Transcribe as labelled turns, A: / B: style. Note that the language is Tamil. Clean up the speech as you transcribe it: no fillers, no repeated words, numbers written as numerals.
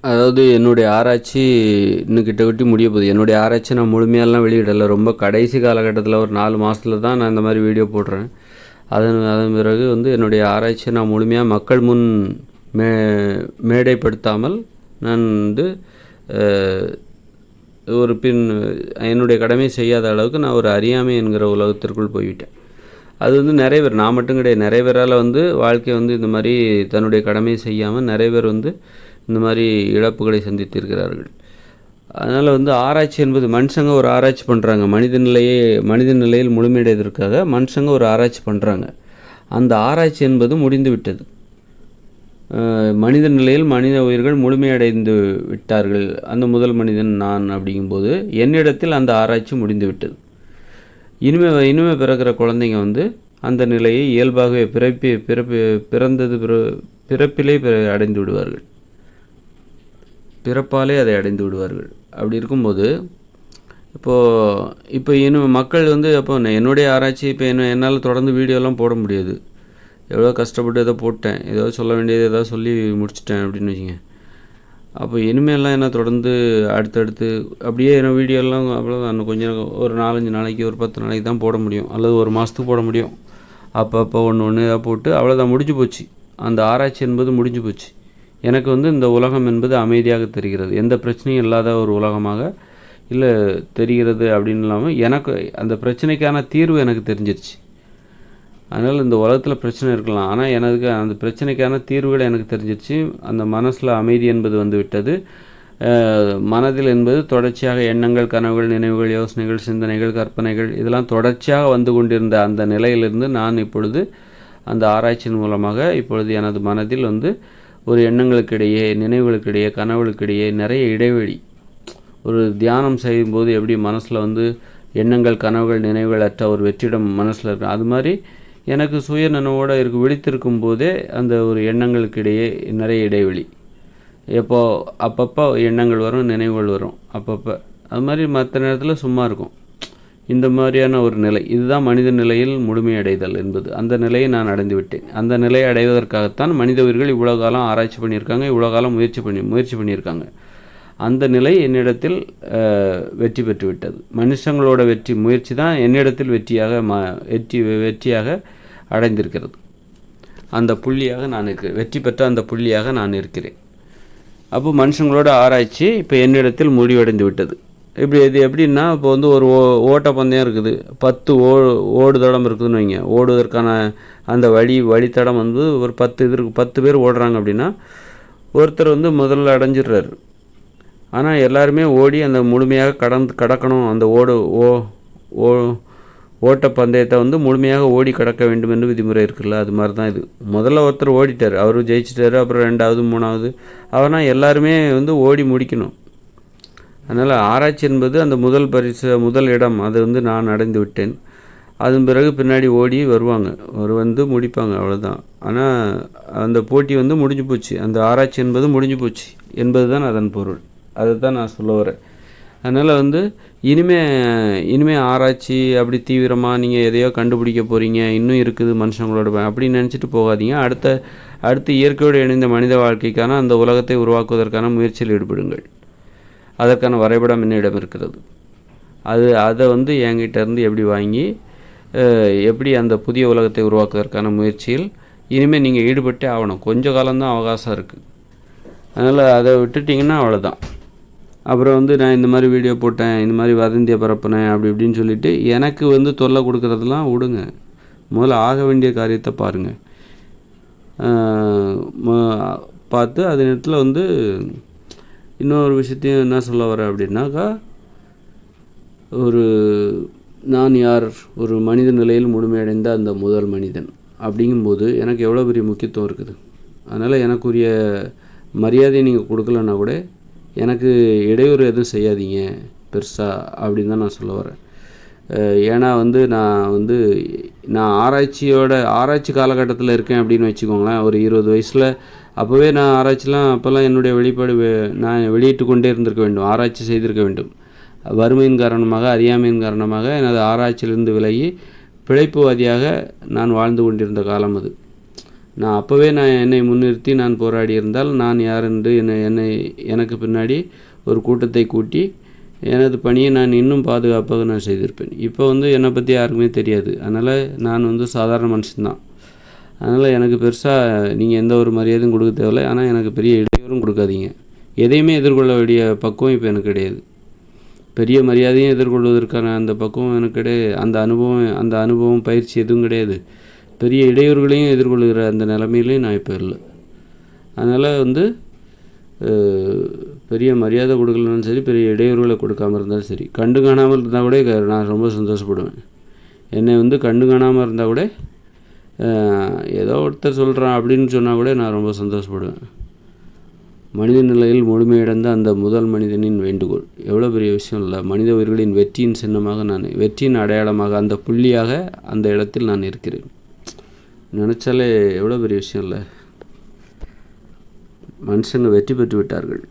A: அதாவது என்னுடைய ஆராய்ச்சி இன்னும் கிட்டத்தட்ட முடிய போகுது. என்னுடைய ஆராய்ச்சி நான் முழுமையாலாம் வெளியிடலை. ரொம்ப கடைசி காலகட்டத்தில் ஒரு 4 மாதத்துல தான் நான் இந்த மாதிரி வீடியோ போடுறேன். அதன் பிறகு வந்து என்னுடைய ஆராய்ச்சியை நான் முழுமையாக மக்கள் முன் மே மேடைப்படுத்தாமல் நான் வந்து ஒரு என்னுடைய கடமையை செய்யாத அளவுக்கு நான் ஒரு அறியாமை என்கிற உலகத்திற்குள் போய்விட்டேன். அது வந்து நிறைய பேர், நான் மட்டும் கிடையாது, நிறைய பேரால் வந்து வாழ்க்கை வந்து இந்த மாதிரி தன்னுடைய கடமையை செய்யாமல் நிறைய பேர் வந்து இந்த மாதிரி இழப்புகளை சந்தித்திருக்கிறார்கள். அதனால் வந்து ஆராய்ச்சி என்பது மனுஷங்க ஒரு ஆராய்ச்சி பண்ணுறாங்க. மனித நிலையில் முழுமையடைவதற்காக மனுஷங்க ஒரு ஆராய்ச்சி பண்ணுறாங்க. அந்த ஆராய்ச்சி என்பது முடிந்து விட்டது. மனித நிலையில் மனித உயிர்கள் முழுமையடைந்து விட்டார்கள். அந்த முதல் மனிதன் நான் அப்படிங்கும்போது என்னிடத்தில் அந்த ஆராய்ச்சி முடிந்து விட்டது. இனிமே பிறக்கிற குழந்தைங்க வந்து அந்த நிலையை இயல்பாகவே பிறப்பிலே அடைந்து விடுவார்கள். பிறப்பாலே அதை அடைந்து விடுவார்கள். அப்படி இருக்கும்போது இப்போ இன்னும் மக்கள் வந்து அப்போ என்னுடைய ஆராய்ச்சி இப்போ என்னால் தொடர்ந்து வீடியோலாம் போட முடியாது. எவ்வளோ கஷ்டப்பட்டு ஏதோ போட்டேன், ஏதோ சொல்ல வேண்டியது ஏதாவது சொல்லி முடிச்சிட்டேன் அப்படின்னு வச்சுங்க. அப்போ இனிமேலாம் என்ன தொடர்ந்து அடுத்தடுத்து அப்படியே என்ன வீடியோலாம் அவ்வளோதான். இன்னும் கொஞ்சம் ஒரு 4-5 நாளைக்கு ஒரு 10 நாளைக்கு தான் போட முடியும், அல்லது ஒரு மாதத்துக்கு போட முடியும். அப்போ ஒன்று ஏதாவது போட்டு அவ்வளோதான், முடிஞ்சு போச்சு. அந்த ஆராய்ச்சி என்பது முடிஞ்சு போச்சு. எனக்கு வந்து இந்த உலகம் என்பது அமைதியாக தெரிகிறது, எந்த பிரச்சனையும் இல்லாத ஒரு உலகமாக இல்லை தெரிகிறது. அப்படின்னு இல்லாமல் எனக்கு அந்த பிரச்சனைக்கான தீர்வு எனக்கு தெரிஞ்சிருச்சு. அதனால் இந்த உலகத்தில் பிரச்சனை இருக்கலாம், ஆனால் எனக்கு அந்த பிரச்சனைக்கான தீர்வுகள் எனக்கு தெரிஞ்சிருச்சு. அந்த மனசில் அமைதி என்பது வந்து விட்டது. மனதில் என்பது தொடர்ச்சியாக எண்ணங்கள், கனவுகள், நினைவுகள், யோசனைகள், சிந்தனைகள், கற்பனைகள் இதெல்லாம் தொடர்ச்சியாக வந்து கொண்டிருந்த அந்த நிலையிலிருந்து நான் இப்பொழுது அந்த ஆராய்ச்சியின் மூலமாக இப்பொழுது எனது மனதில் வந்து ஒரு எண்ணங்களுக்கிடையே, நினைவுகளுக்கிடையே, கனவுகளுக்கிடையே நிறைய இடைவெளி. ஒரு தியானம் செய்யும்போது எப்படி மனசில் வந்து எண்ணங்கள், கனவுகள், நினைவுகள் அற்ற ஒரு வெற்றிடம் மனசில் இருக்கு, அது மாதிரி எனக்கு சுய நினைவோடு விழித்திருக்கும் போதே அந்த ஒரு எண்ணங்களுக்கிடையே நிறைய இடைவெளி. அப்பப்போ எண்ணங்கள் வரும், நினைவுகள் வரும் அப்பப்போ. அது மாதிரி மற்ற நேரத்தில் சும்மா இருக்கும். இந்த மாதிரியான ஒரு நிலை, இதுதான் மனித நிலையில் முழுமையடைதல் என்பது. அந்த நிலையை நான் அடைந்து விட்டேன். அந்த நிலையை அடைவதற்காகத்தான் மனித உயிர்கள் இவ்வளோ காலம் ஆராய்ச்சி பண்ணியிருக்காங்க, இவ்வளோ காலம் முயற்சி பண்ணியிருக்காங்க. அந்த நிலை என்னிடத்தில் வெற்றி பெற்று விட்டது. மனுஷங்களோட முயற்சி தான் என்னிடத்தில் வெற்றியாக அடைந்திருக்கிறது. அந்த புள்ளியாக நான் இருக்கிறேன், வெற்றி பெற்ற அந்த புள்ளியாக நான் இருக்கிறேன். அப்போ மனுஷங்களோட ஆராய்ச்சி இப்போ என்னிடத்தில் முடிவடைந்து விட்டது. இது எப்படின்னா, இப்போ வந்து ஒரு ஓட்டப்பந்தயம் இருக்குது, 10 ஓடுதடம் இருக்குதுன்னு வைங்க. ஓடுவதற்கான அந்த வழித்தடம் வந்து ஒரு 10 பேர் ஓடுறாங்க அப்படின்னா ஒருத்தர் வந்து முதல்ல அடைஞ்சிடுறாரு. ஆனால் எல்லாருமே ஓடி அந்த முழுமையாக கடக்கணும், அந்த ஓட்டப்பந்தயத்தை வந்து முழுமையாக ஓடி கடக்க வேண்டும் என்று விதிமுறை இருக்குல்ல, அது மாதிரி தான் இது. முதல்ல ஒருத்தர் ஓடிட்டார், அவர் ஜெயிச்சிட்டாரு. அப்புறம் 2வது 3வது அவனா எல்லாருமே வந்து ஓடி முடிக்கணும். அதனால் ஆராய்ச்சி என்பது அந்த முதல் இடம், அது வந்து நான் அடைந்து விட்டேன். அதன் பிறகு பின்னாடி ஓடி வருவாங்க, வந்து முடிப்பாங்க, அவ்வளோதான். ஆனால் அந்த போட்டி வந்து முடிஞ்சு போச்சு, அந்த ஆராய்ச்சி என்பது முடிஞ்சு போச்சு என்பது தான் அதன் பொருள். அதை தான் நான் சொல்ல வரேன். அதனால் வந்து இனிமே ஆராய்ச்சி அப்படி தீவிரமாக நீங்கள் எதையோ கண்டுபிடிக்க போகிறீங்க, இன்னும் இருக்குது மனுஷங்களோட அப்படின்னு நினச்சிட்டு போகாதீங்க. அடுத்து இயற்கையோடு இணைந்த மனித வாழ்க்கைக்கான அந்த உலகத்தை உருவாக்குவதற்கான முயற்சியில் ஈடுபடுங்கள். அதற்கான வரைபடம் என்னிடம் இருக்கிறது. அதை வந்து என்கிட்ட இருந்து எப்படி வாங்கி எப்படி அந்த புதிய உலகத்தை உருவாக்குவதற்கான முயற்சியில் இனிமேல் நீங்கள் ஈடுபட்டே ஆகணும். கொஞ்சம் காலம்தான் அவகாசம் இருக்குது. அதனால் அதை விட்டுட்டிங்கன்னா அவ்வளோதான். அப்புறம் வந்து நான் இந்த மாதிரி வீடியோ போட்டேன், இந்த மாதிரி வதந்தியை பரப்புனேன் அப்படி இப்படின்னு சொல்லிவிட்டு எனக்கு வந்து தொல்லை கொடுக்குறதெல்லாம் விடுங்க. முதல்ல ஆக வேண்டிய காரியத்தை பாருங்கள். பார்த்து அதே நேரத்தில் வந்து இன்னொரு விஷயத்தையும் என்ன சொல்ல வரேன் அப்படின்னாக்கா, நான் யார், ஒரு மனித நிலையில் முழுமையடைந்த அந்த முதல் மனிதன் அப்படிங்கும்போது எனக்கு எவ்வளோ பெரிய முக்கியத்துவம் இருக்குது. அதனால் எனக்குரிய மரியாதையை நீங்கள் கொடுக்கலன்னா கூட எனக்கு இடையூறு எதுவும் செய்யாதீங்க பெருசாக அப்படின்னு தான் நான் சொல்ல வரேன். ஏன்னா வந்து நான் ஆராய்ச்சி காலகட்டத்தில் இருக்கேன் அப்படின்னு வச்சுக்கோங்களேன். ஒரு 20 வயசில் அப்போவே நான் அப்போல்லாம் என்னுடைய வெளிப்பாடு நான் வெளியிட்டு கொண்டே இருந்திருக்க வேண்டும், ஆராய்ச்சி செய்திருக்க வேண்டும். வறுமையின் காரணமாக, அறியாமையின் காரணமாக எனது ஆராய்ச்சியிலிருந்து விலகி பிழைப்புவாதியாக நான் வாழ்ந்து கொண்டிருந்த காலம் அது. நான் அப்போவே என்னை முன்னிறுத்தி நான் போராடி இருந்தால் நான் யார் என்று எனக்கு பின்னாடி ஒரு கூட்டத்தை கூட்டி எனது பணியை நான் இன்னும் பாதுகாப்பாக நான் செய்திருப்பேன். இப்போ என்னை பற்றி யாருக்குமே தெரியாது. அதனால் நான் சாதாரண மனுஷன்தான். அதனால் எனக்கு பெருசாக நீங்கள் எந்த ஒரு மரியாதையும் கொடுக்க தேவையில்லை. ஆனால் எனக்கு பெரிய இடையூறும் கொடுக்காதீங்க. எதையுமே எதிர்கொள்ள வேண்டிய பக்குவம் இப்போ எனக்கு கிடையாது. பெரிய மரியாதையும் எதிர்கொள்வதற்கான அந்த பக்குவம் எனக்கு கிடையாது. அந்த அனுபவம் பயிற்சி எதுவும் கிடையாது. பெரிய இடையூறுகளையும் எதிர்கொள்கிற அந்த நிலைமையிலையும் நான் இப்போ இல்லை. அதனால் பெரிய மரியாதை கொடுக்கலனாலும் சரி, பெரிய இடையூறுகளை கொடுக்காமல் இருந்தாலும் சரி, கண்டு காணாமல் இருந்தால் கூட நான் ரொம்ப சந்தோஷப்படுவேன். என்னை கண்டு காணாமல் இருந்தால் கூட ஏதோ ஒருத்தர் சொல்கிறான் அப்படின்னு சொன்னால் கூட நான் ரொம்ப சந்தோஷப்படுவேன். மனித நிலையில் முழுமையடைந்த அந்த முதல் மனிதனின் வேண்டுகோள் எவ்வளோ பெரிய விஷயம் இல்லை. மனித உயிர்களின் வெற்றியின் சின்னமாக வெற்றியின் அடையாளமாக அந்த புள்ளியாக அந்த இடத்தில் நான் இருக்கிறேன். நினச்சாலே எவ்வளோ பெரிய விஷயம் இல்லை. மனுஷங்க வெற்றி பெற்று விட்டார்கள்.